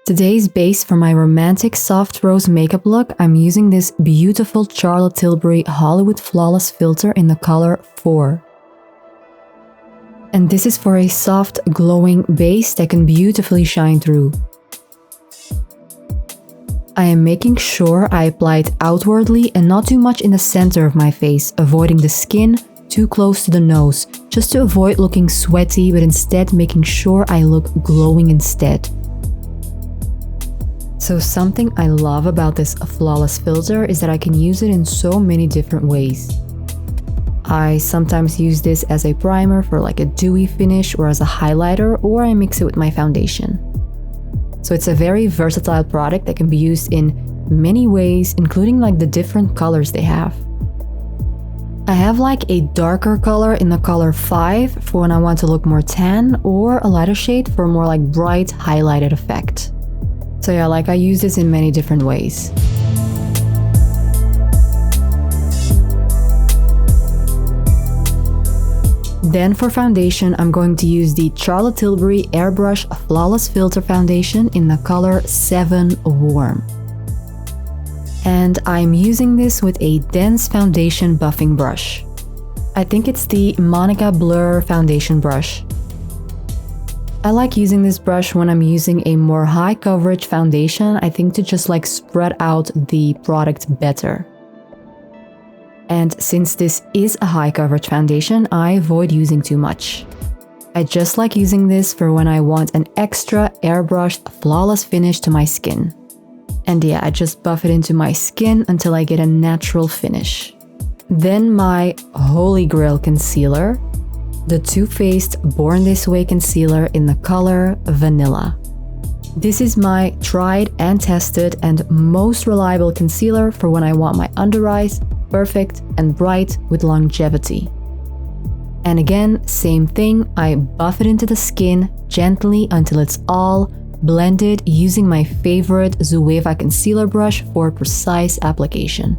Today's base for my romantic soft rose makeup look, I'm using this beautiful Charlotte Tilbury Hollywood Flawless filter in the color 4. And this is for a soft, glowing base that can beautifully shine through. I am making sure I apply it outwardly and not too much in the center of my face, avoiding the skin too close to the nose, just to avoid looking sweaty, but instead making sure I look glowing instead. So something I love about this flawless filter is that I can use it in so many different ways. I sometimes use this as a primer for like a dewy finish or as a highlighter, or I mix it with my foundation. So it's a very versatile product that can be used in many ways, including like the different colors they have. I have like a darker color in the color 5 for when I want to look more tan, or a lighter shade for a more like bright highlighted effect. So yeah, like I use this in many different ways. Then for foundation, I'm going to use the Charlotte Tilbury Airbrush Flawless Filter Foundation in the color 7 Warm. And I'm using this with a dense foundation buffing brush. I think it's the Monica Blur foundation brush. I like using this brush when I'm using a more high coverage foundation, I think to just like spread out the product better. And since this is a high coverage foundation, I avoid using too much. I just like using this for when I want an extra airbrushed flawless finish to my skin. And yeah, I just buff it into my skin until I get a natural finish. Then my holy grail concealer, the Too Faced Born This Way concealer in the color Vanilla. This is my tried and tested and most reliable concealer for when I want my under eyes perfect and bright with longevity. And again, same thing, I buff it into the skin gently until it's all blended using my favorite Zoeva concealer brush for precise application.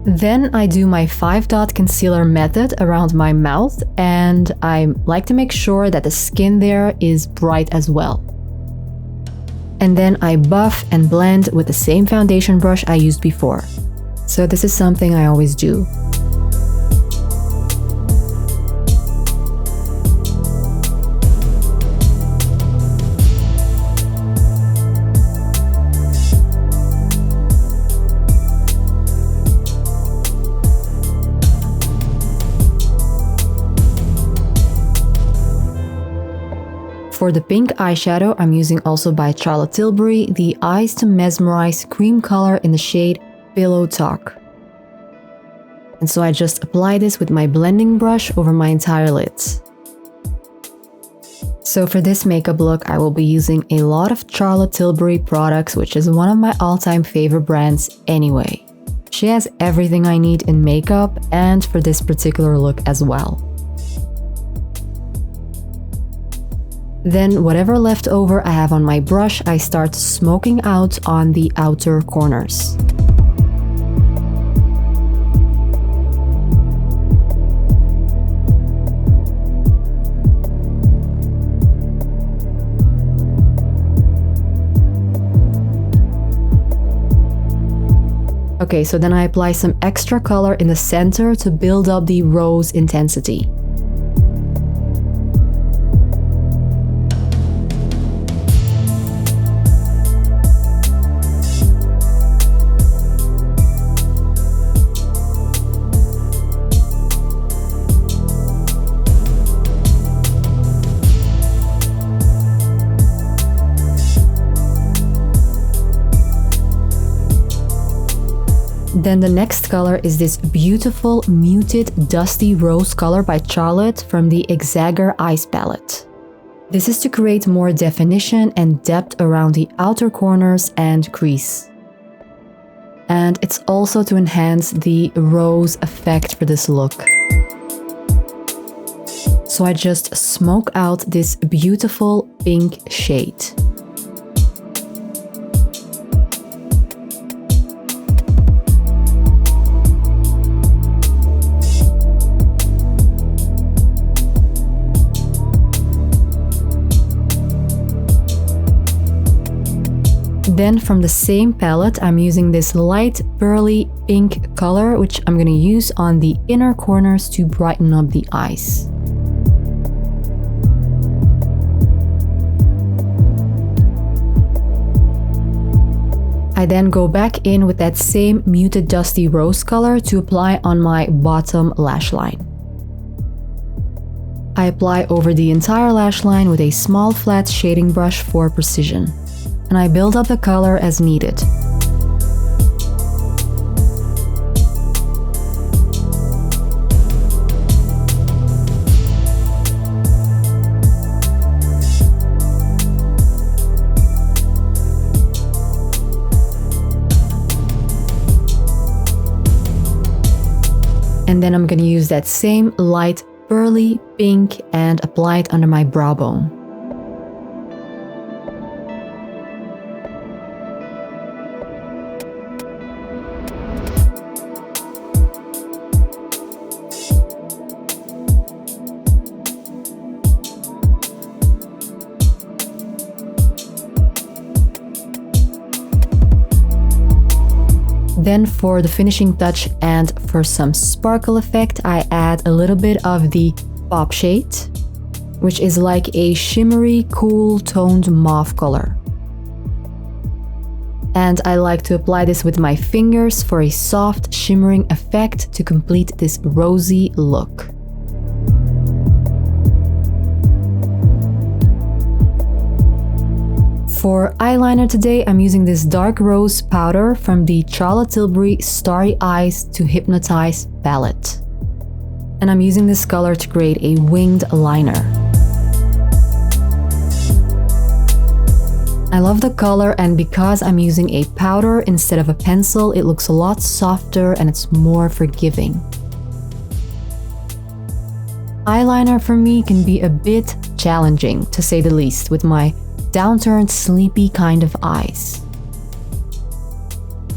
Then I do my 5-dot concealer method around my mouth, and I like to make sure that the skin there is bright as well. And then I buff and blend with the same foundation brush I used before. So this is something I always do. For the pink eyeshadow, I'm using also by Charlotte Tilbury the Eyes to Mesmerise cream color in the shade Pillow Talk. And so I just apply this with my blending brush over my entire lids. So for this makeup look, I will be using a lot of Charlotte Tilbury products, which is one of my all-time favorite brands anyway. She has everything I need in makeup and for this particular look as well. Then whatever leftover I have on my brush, I start smoking out on the outer corners. Okay, so then I apply some extra color in the center to build up the rose intensity. Then the next color is this beautiful muted dusty rose color by Charlotte from the Exagger-eyes palette. This is to create more definition and depth around the outer corners and crease. And it's also to enhance the rose effect for this look. So I just smoke out this beautiful pink shade. Then from the same palette, I'm using this light pearly pink color, which I'm going to use on the inner corners to brighten up the eyes. I then go back in with that same muted dusty rose color to apply on my bottom lash line. I apply over the entire lash line with a small flat shading brush for precision, and I build up the color as needed. And then I'm going to use that same light pearly pink and apply it under my brow bone. Then for the finishing touch and for some sparkle effect, I add a little bit of the Pop shade, which is like a shimmery, cool toned mauve color. And I like to apply this with my fingers for a soft, shimmering effect to complete this rosy look. For eyeliner today, I'm using this dark rose powder from the Charlotte Tilbury Starry Eyes to Hypnotise palette. And I'm using this color to create a winged liner. I love the color, and because I'm using a powder instead of a pencil, it looks a lot softer and it's more forgiving. Eyeliner for me can be a bit challenging, to say the least, with my downturned, sleepy kind of eyes.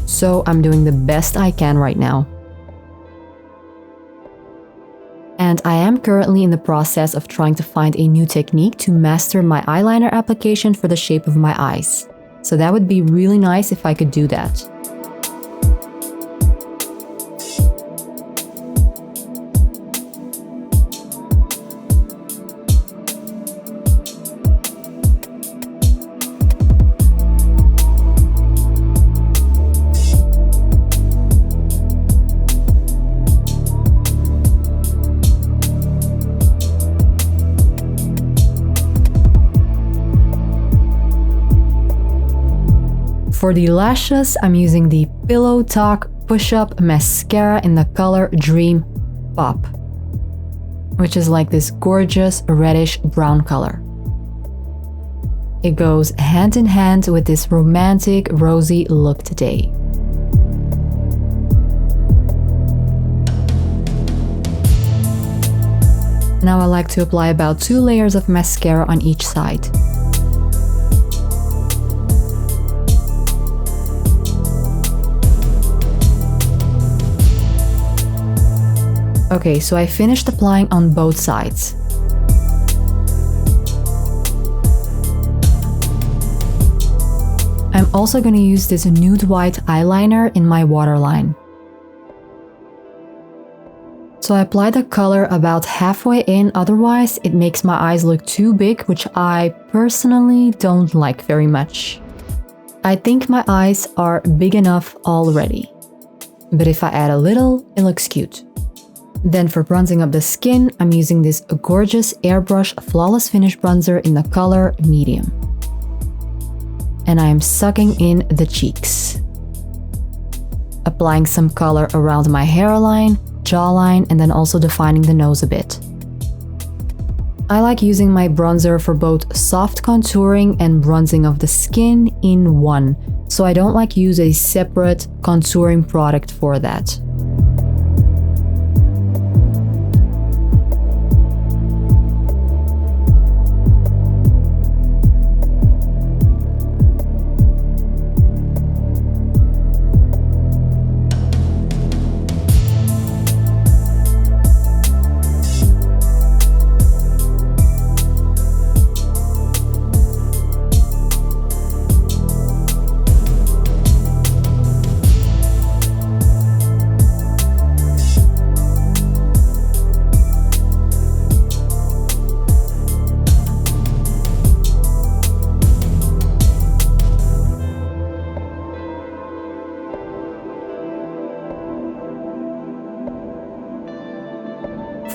So I'm doing the best I can right now. And I am currently in the process of trying to find a new technique to master my eyeliner application for the shape of my eyes. So that would be really nice if I could do that. For the lashes, I'm using the Pillow Talk Push-Up Mascara in the color Dream Pop, which is like this gorgeous reddish brown color. It goes hand in hand with this romantic rosy look today. Now I like to apply about 2 layers of mascara on each side. Okay, so I finished applying on both sides. I'm also going to use this nude white eyeliner in my waterline. So I apply the color about halfway in, otherwise it makes my eyes look too big, which I personally don't like very much. I think my eyes are big enough already, but if I add a little, it looks cute. Then for bronzing up the skin, I'm using this gorgeous Airbrush Flawless Finish bronzer in the color Medium. And I am sucking in the cheeks. Applying some color around my hairline, jawline, and then also defining the nose a bit. I like using my bronzer for both soft contouring and bronzing of the skin in one, so I don't like use a separate contouring product for that.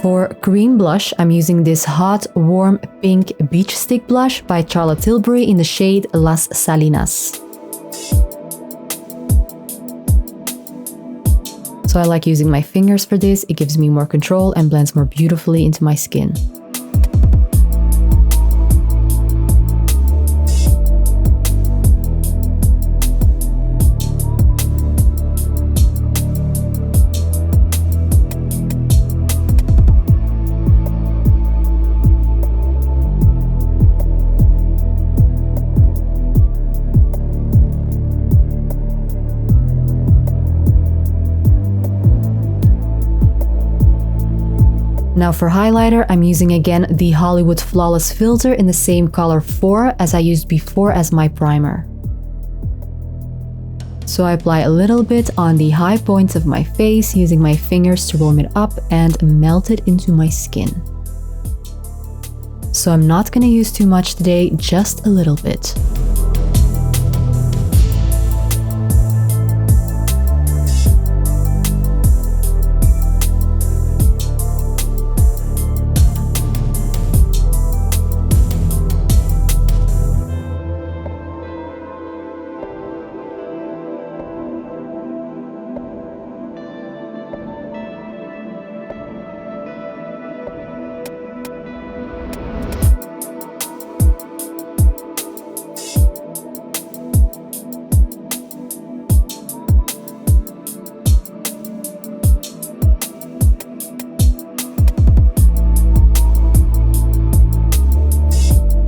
For cream blush, I'm using this hot, warm pink beach stick blush by Charlotte Tilbury in the shade Las Salinas. So I like using my fingers for this, it gives me more control and blends more beautifully into my skin. Now for highlighter, I'm using again the Hollywood Flawless filter in the same color 4 as I used before as my primer. So I apply a little bit on the high points of my face, using my fingers to warm it up and melt it into my skin. So I'm not gonna use too much today, just a little bit.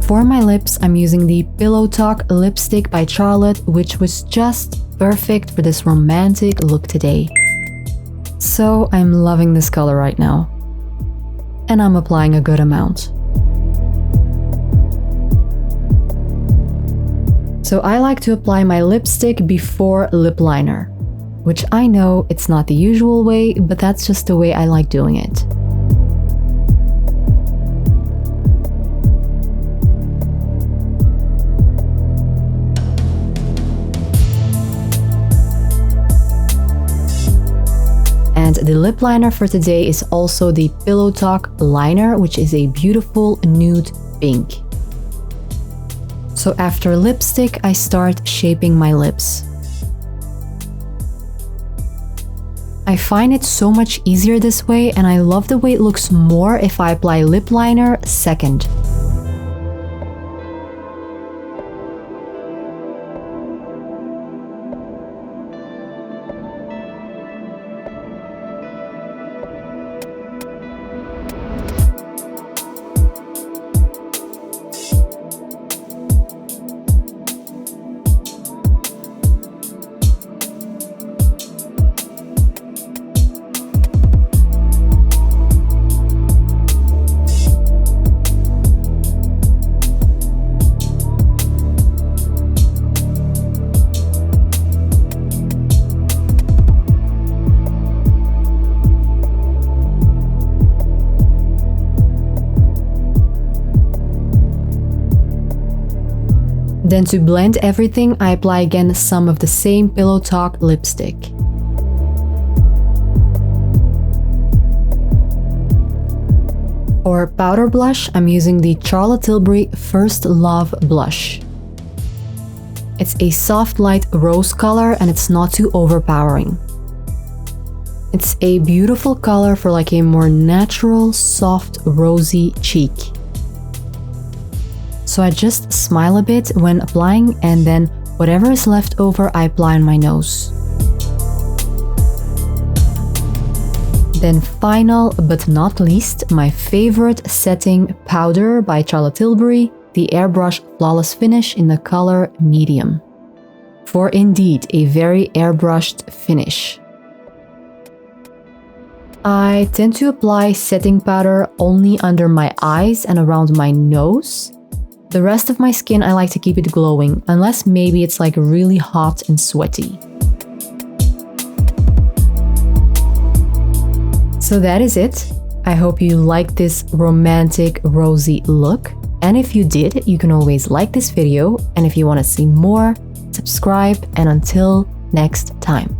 For my lips, I'm using the Pillow Talk lipstick by Charlotte, which was just perfect for this romantic look today. So I'm loving this color right now. And I'm applying a good amount. So I like to apply my lipstick before lip liner, which I know it's not the usual way, but that's just the way I like doing it. And the lip liner for today is also the Pillow Talk liner, which is a beautiful nude pink. So after lipstick, I start shaping my lips. I find it so much easier this way, and I love the way it looks more if I apply lip liner second. Then to blend everything, I apply again some of the same Pillow Talk lipstick. For powder blush, I'm using the Charlotte Tilbury First Love blush. It's a soft light rose color and it's not too overpowering. It's a beautiful color for like a more natural, soft, rosy cheek. So I just smile a bit when applying, and then whatever is left over I apply on my nose. Then final but not least, my favorite setting powder by Charlotte Tilbury, the Airbrush Flawless Finish in the color medium. For indeed a very airbrushed finish. I tend to apply setting powder only under my eyes and around my nose. The rest of my skin I like to keep it glowing, unless maybe it's like really hot and sweaty. So that is it. I hope you liked this romantic rosy look. And if you did, you can always like this video. And if you want to see more, subscribe, and until next time.